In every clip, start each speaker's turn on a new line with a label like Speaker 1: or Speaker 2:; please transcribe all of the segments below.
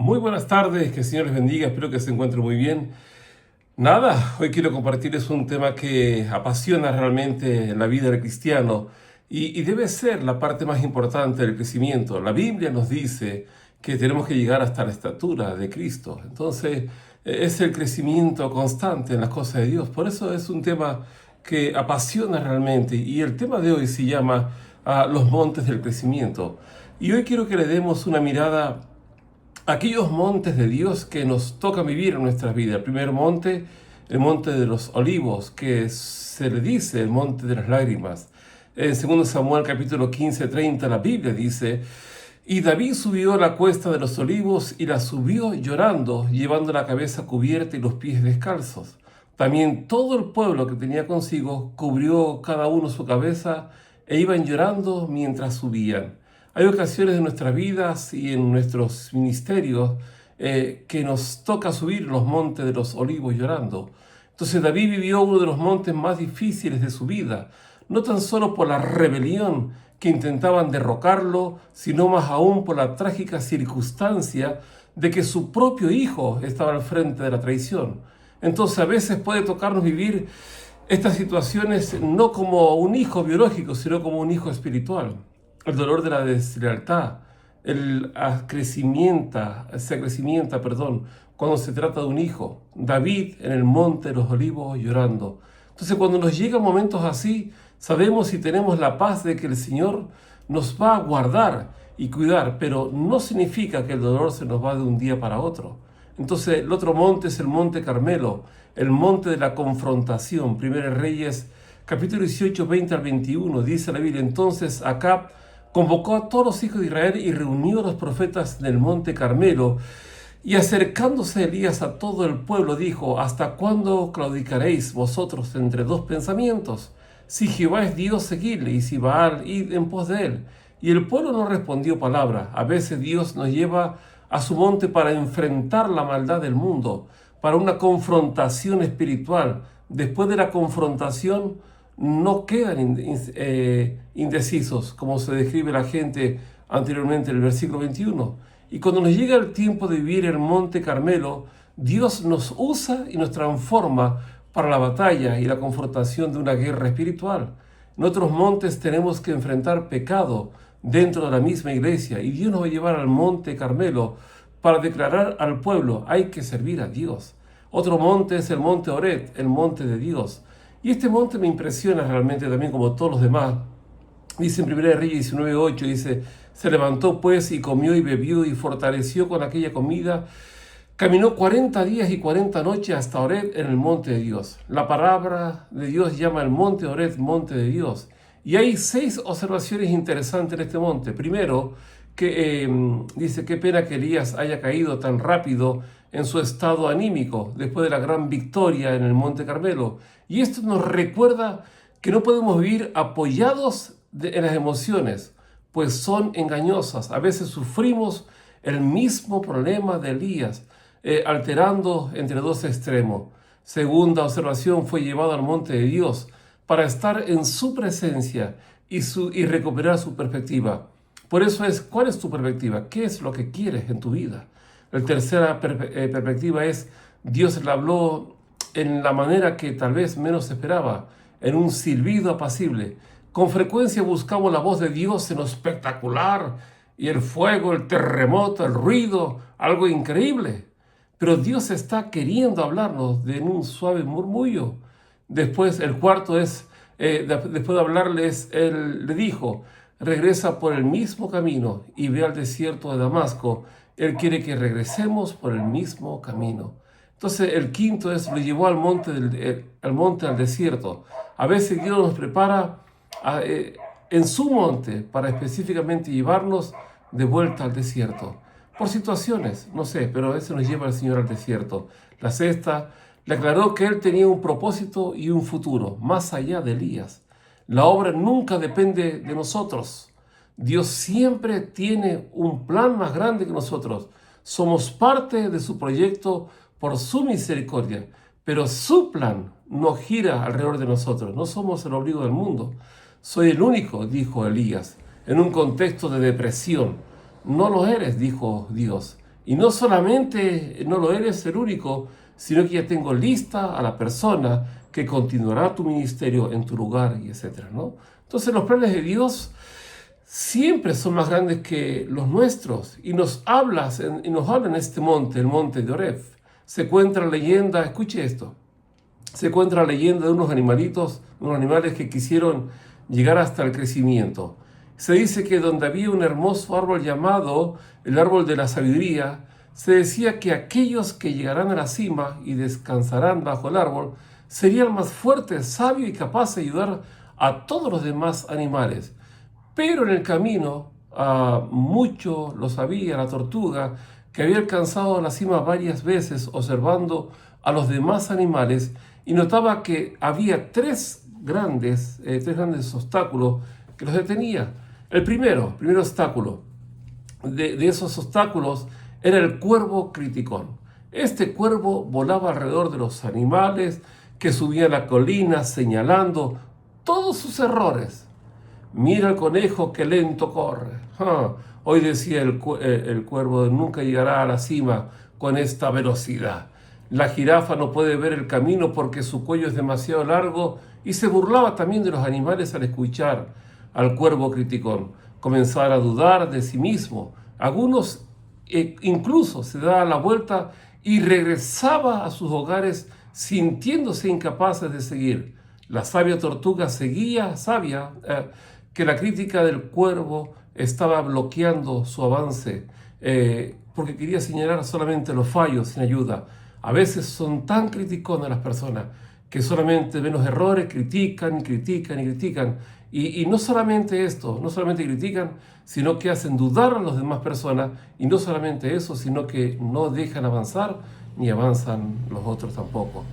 Speaker 1: Muy buenas tardes, que el Señor les bendiga, espero que se encuentren muy bien. Nada, hoy quiero compartirles un tema que apasiona realmente la vida del cristiano y debe ser la parte más importante del crecimiento. La Biblia nos dice que tenemos que llegar hasta la estatura de Cristo. Entonces, es el crecimiento constante en las cosas de Dios. Por eso es un tema que apasiona realmente y el tema de hoy se llama los montes del crecimiento. Y hoy quiero que le demos una mirada aquellos montes de Dios que nos toca vivir en nuestras vidas. El primer monte, el monte de los olivos, que se le dice el monte de las lágrimas. En 2 Samuel capítulo 15:30 la Biblia dice: y David subió a la cuesta de los olivos y la subió llorando, llevando la cabeza cubierta y los pies descalzos. También todo el pueblo que tenía consigo cubrió cada uno su cabeza e iban llorando mientras subían. Hay ocasiones en nuestras vidas y en nuestros ministerios que nos toca subir los montes de los olivos llorando. Entonces David vivió uno de los montes más difíciles de su vida, no tan solo por la rebelión que intentaban derrocarlo, sino más aún por la trágica circunstancia de que su propio hijo estaba al frente de la traición. Entonces a veces puede tocarnos vivir estas situaciones no como un hijo biológico, sino como un hijo espiritual. El dolor de la deslealtad, se acrecimienta, cuando se trata de un hijo. David en el monte de los olivos llorando. Entonces cuando nos llegan momentos así, sabemos y tenemos la paz de que el Señor nos va a guardar y cuidar, pero no significa que el dolor se nos va de un día para otro. Entonces el otro monte es el monte Carmelo, el monte de la confrontación. Primera Reyes, capítulo 18, 20 al 21, dice la Biblia: entonces Acab convocó a todos los hijos de Israel y reunió a los profetas en el monte Carmelo. Y acercándose Elías a todo el pueblo, dijo: ¿hasta cuándo claudicaréis vosotros entre dos pensamientos? Si Jehová es Dios, seguidle, y si Baal, id en pos de él. Y el pueblo no respondió palabra. A veces Dios nos lleva a su monte para enfrentar la maldad del mundo, para una confrontación espiritual. Después de la confrontación, no quedan indecisos, como se describe la gente anteriormente en el versículo 21. Y cuando nos llega el tiempo de vivir el monte Carmelo, Dios nos usa y nos transforma para la batalla y la confrontación de una guerra espiritual. En otros montes tenemos que enfrentar pecado dentro de la misma iglesia, y Dios nos va a llevar al monte Carmelo para declarar al pueblo: hay que servir a Dios. Otro monte es el monte Oret, el monte de Dios. Y este monte me impresiona realmente también, como todos los demás. Dice en 1 Reyes 19:8, dice: se levantó pues y comió y bebió y fortaleció con aquella comida. Caminó 40 días y 40 noches hasta Oret en el monte de Dios. La palabra de Dios llama el monte Oret monte de Dios. Y hay 6 observaciones interesantes en este monte. Primero, que dice: qué pena que Elías haya caído tan rápido en su estado anímico después de la gran victoria en el monte Carmelo. Y esto nos recuerda que no podemos vivir apoyados en las emociones, pues son engañosas. A veces sufrimos el mismo problema de Elías, alterando entre dos extremos. Segunda observación: fue llevado al monte de Dios para estar en su presencia y recuperar su perspectiva. Por eso ¿cuál es tu perspectiva? ¿Qué es lo que quieres en tu vida? La tercera perspectiva es: Dios le habló en la manera que tal vez menos esperaba, en un silbido apacible. Con frecuencia buscamos la voz de Dios en lo espectacular, y el fuego, el terremoto, el ruido, algo increíble. Pero Dios está queriendo hablarnos en un suave murmullo. Después, el cuarto es, después de hablarles, Él le dijo: regresa por el mismo camino y ve al desierto de Damasco. Él quiere que regresemos por el mismo camino. Entonces el quinto es: lo llevó al monte, al desierto. A veces Dios nos prepara en su monte para específicamente llevarnos de vuelta al desierto. Por situaciones, no sé, pero a veces nos lleva el Señor al desierto. La sexta, le aclaró que Él tenía un propósito y un futuro, más allá de Elías. La obra nunca depende de nosotros. Dios siempre tiene un plan más grande que nosotros. Somos parte de su proyecto por su misericordia, pero su plan no gira alrededor de nosotros. No somos el ombligo del mundo. Soy el único, dijo Elías, en un contexto de depresión. No lo eres, dijo Dios, Y no solamente no lo eres el único, sino que ya tengo lista a la persona que continuará tu ministerio en tu lugar, y etcétera, ¿no? Entonces los planes de Dios siempre son más grandes que los nuestros. Y nos habla en este monte, el monte de Oreb. Se cuenta la leyenda, escuche esto, se cuenta la leyenda de unos animales que quisieron llegar hasta el crecimiento. Se dice que donde había un hermoso árbol llamado el árbol de la sabiduría, se decía que aquellos que llegarán a la cima y descansarán bajo el árbol serían más fuertes, sabios y capaces de ayudar a todos los demás animales. Pero en el camino, mucho lo sabía la tortuga, que había alcanzado la cima varias veces observando a los demás animales, y notaba que había tres grandes obstáculos que los detenía. El primer obstáculo de esos obstáculos era el cuervo criticón. Este cuervo volaba alrededor de los animales que subían la colina señalando todos sus errores. Mira el conejo que lento corre. Hoy decía el cuervo, nunca llegará a la cima con esta velocidad. La jirafa no puede ver el camino porque su cuello es demasiado largo, y se burlaba también de los animales al escuchar al cuervo criticón comenzar a dudar de sí mismo. Algunos incluso se daban la vuelta y regresaba a sus hogares sintiéndose incapaces de seguir. La sabia tortuga sabia que la crítica del cuervo estaba bloqueando su avance, porque quería señalar solamente los fallos sin ayuda. A veces son tan criticonas las personas que solamente ven los errores, critican. Y no solamente esto, no solamente critican, sino que hacen dudar a las demás personas. Y no solamente eso, sino que no dejan avanzar, ni avanzan los otros tampoco.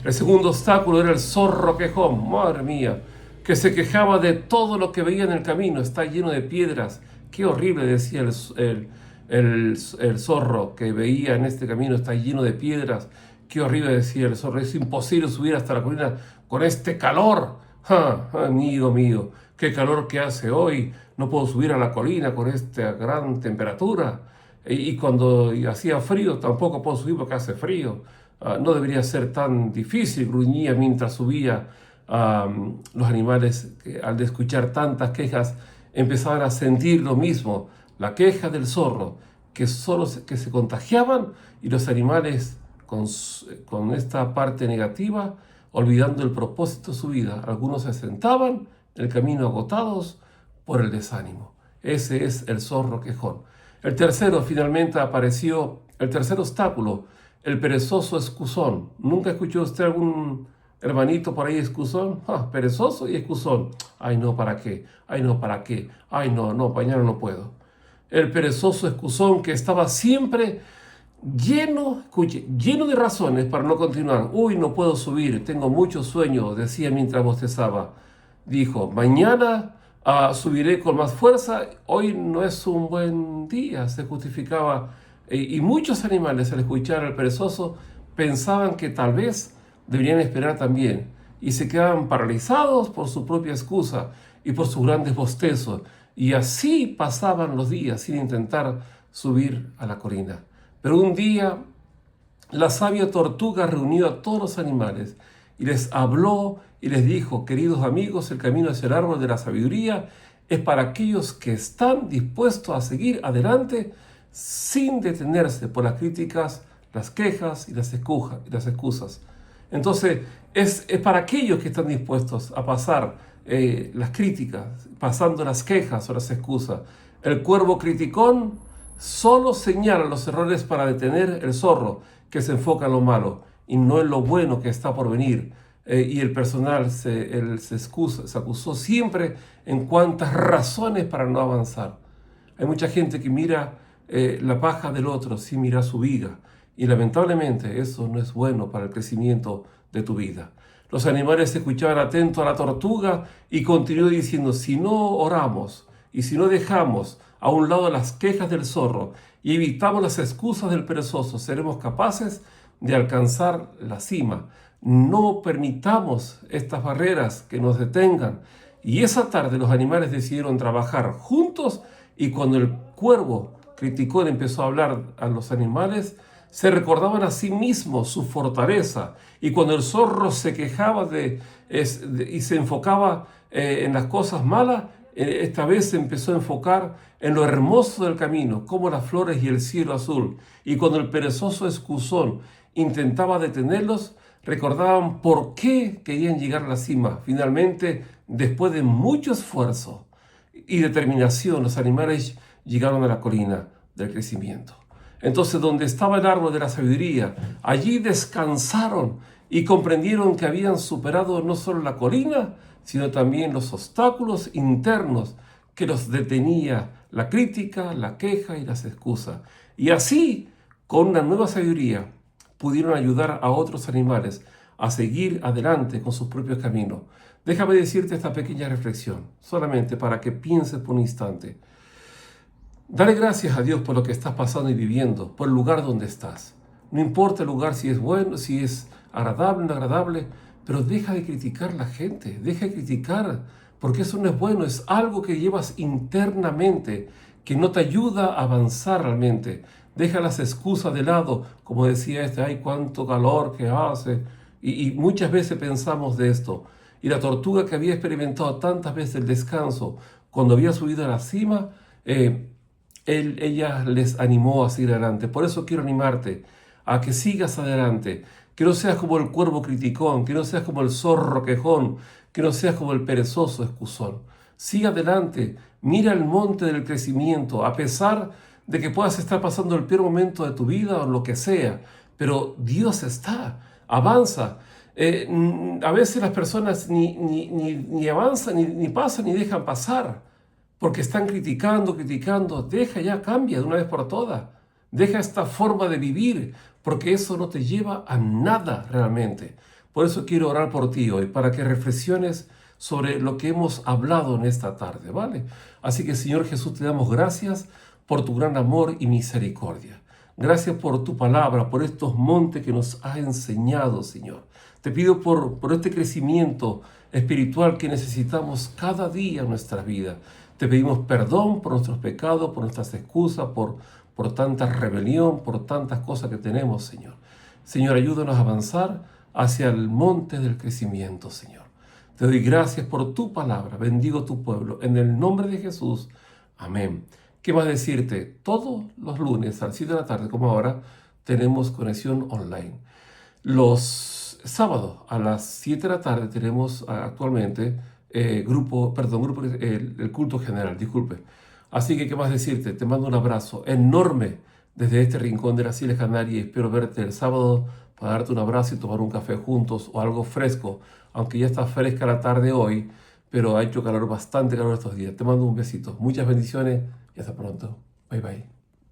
Speaker 1: El segundo obstáculo era el zorro quejón, madre mía, que se quejaba de todo lo que veía en el camino. Está lleno de piedras. Qué horrible, decía el zorro que veía en este camino, está lleno de piedras. Qué horrible, decía el zorro, es imposible subir hasta la colina con este calor. Amigo mío, qué calor que hace hoy. No puedo subir a la colina con esta gran temperatura. Y cuando hacía frío tampoco puedo subir porque hace frío. No debería ser tan difícil, gruñía mientras subía. Los animales, al escuchar tantas quejas, empezaban a sentir lo mismo. La queja del zorro, que se contagiaban, y los animales con esta parte negativa, olvidando el propósito de su vida. Algunos se sentaban en el camino agotados por el desánimo. Ese es el zorro quejón. El tercero, finalmente apareció, el tercer obstáculo, el perezoso excusón. ¿Nunca escuchó usted algún hermanito por ahí excusón? Perezoso y excusón. Ay, no, ¿para qué? Ay, no, ¿para qué? Ay, no, mañana no puedo. El perezoso excusón que estaba siempre lleno de razones para no continuar. Uy, no puedo subir, tengo mucho sueño, decía mientras bostezaba. Dijo, mañana subiré con más fuerza, hoy no es un buen día, se justificaba. Y muchos animales, al escuchar al perezoso, pensaban que tal vez deberían esperar también, y se quedaban paralizados por su propia excusa y por sus grandes bostezos. Y así pasaban los días sin intentar subir a la colina. Pero un día la sabia tortuga reunió a todos los animales y les habló y les dijo, queridos amigos, el camino hacia el árbol de la sabiduría es para aquellos que están dispuestos a seguir adelante sin detenerse por las críticas, las quejas y las excusas. Entonces, es para aquellos que están dispuestos a pasar las críticas, pasando las quejas o las excusas. El cuervo criticón solo señala los errores para detener el zorro que se enfoca en lo malo y no en lo bueno que está por venir. Y el personal se acusó siempre en cuantas razones para no avanzar. Hay mucha gente que mira la paja del otro sin mirar su viga. Y lamentablemente eso no es bueno para el crecimiento de tu vida. Los animales escuchaban atentos a la tortuga y continuó diciendo, si no oramos y si no dejamos a un lado las quejas del zorro y evitamos las excusas del perezoso, seremos capaces de alcanzar la cima. No permitamos estas barreras que nos detengan. Y esa tarde los animales decidieron trabajar juntos, y cuando el cuervo criticó y empezó a hablar a los animales, se recordaban a sí mismos su fortaleza. Y cuando el zorro se quejaba y se enfocaba en las cosas malas, esta vez se empezó a enfocar en lo hermoso del camino, como las flores y el cielo azul. Y cuando el perezoso excusón intentaba detenerlos, recordaban por qué querían llegar a la cima. Finalmente, después de mucho esfuerzo y determinación, los animales llegaron a la colina del crecimiento. Entonces, donde estaba el árbol de la sabiduría, allí descansaron y comprendieron que habían superado no solo la colina, sino también los obstáculos internos que los detenía la crítica, la queja y las excusas. Y así, con una nueva sabiduría, pudieron ayudar a otros animales a seguir adelante con sus propios caminos. Déjame decirte esta pequeña reflexión, solamente para que pienses por un instante. Dale gracias a Dios por lo que estás pasando y viviendo, por el lugar donde estás. No importa el lugar, si es bueno, si es agradable o no agradable, pero deja de criticar a la gente, deja de criticar, porque eso no es bueno, es algo que llevas internamente, que no te ayuda a avanzar realmente. Deja las excusas de lado, como decía ay, cuánto calor que hace, y muchas veces pensamos de esto. Y la tortuga que había experimentado tantas veces el descanso, cuando había subido a la cima, ella les animó a seguir adelante. Por eso quiero animarte a que sigas adelante, que no seas como el cuervo criticón, que no seas como el zorro quejón, que no seas como el perezoso excusón. Sigue adelante, mira el monte del crecimiento, a pesar de que puedas estar pasando el peor momento de tu vida o lo que sea, pero Dios está, avanza. A veces las personas ni avanzan, ni pasan, ni dejan pasar, porque están criticando. Deja ya, cambia de una vez por todas. Deja esta forma de vivir, porque eso no te lleva a nada realmente. Por eso quiero orar por ti hoy, para que reflexiones sobre lo que hemos hablado en esta tarde, ¿vale? Así que, Señor Jesús, te damos gracias por tu gran amor y misericordia. Gracias por tu palabra, por estos montes que nos has enseñado, Señor. Te pido por este crecimiento espiritual que necesitamos cada día en nuestra vida. Te pedimos perdón por nuestros pecados, por nuestras excusas, por tanta rebelión, por tantas cosas que tenemos, Señor. Señor, ayúdanos a avanzar hacia el monte del crecimiento, Señor. Te doy gracias por tu palabra. Bendigo tu pueblo. En el nombre de Jesús. Amén. ¿Qué más decirte? Todos los lunes a las 7 de la tarde, como ahora, tenemos conexión online. Los sábados a las 7 de la tarde tenemos actualmente el culto general, disculpe. Así que, ¿qué más decirte? Te mando un abrazo enorme desde este rincón de las Islas Canarias y espero verte el sábado para darte un abrazo y tomar un café juntos o algo fresco, aunque ya está fresca la tarde hoy, pero ha hecho calor, bastante calor estos días. Te mando un besito, muchas bendiciones y hasta pronto. Bye bye.